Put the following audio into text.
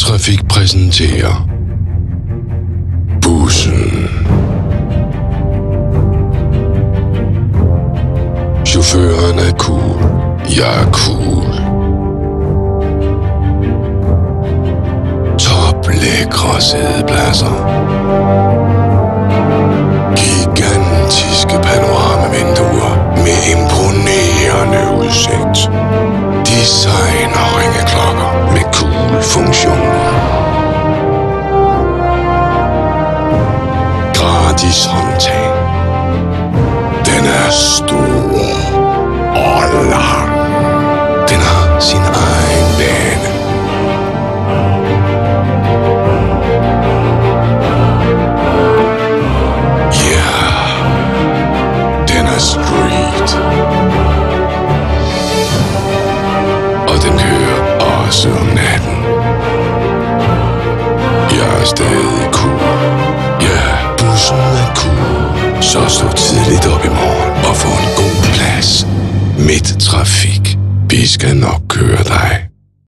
Midttrafik præsenterer Bussen. Chaufføren er cool. Jeg er cool. Toplækre sædepladser. Gigantiske panoramavinduer med imponerende udsigt. Designer ringeklokker med cool funktioner. Gratis håndtag. Den er stor og lang. Den har sin egen bane. Ja, den er street. Og den kører også om natten. Jeg er stadig cool. Ja, bussen er cool. Så stå tidligt op i morgen og få en god plads. Midttrafik. Vi skal nok køre dig.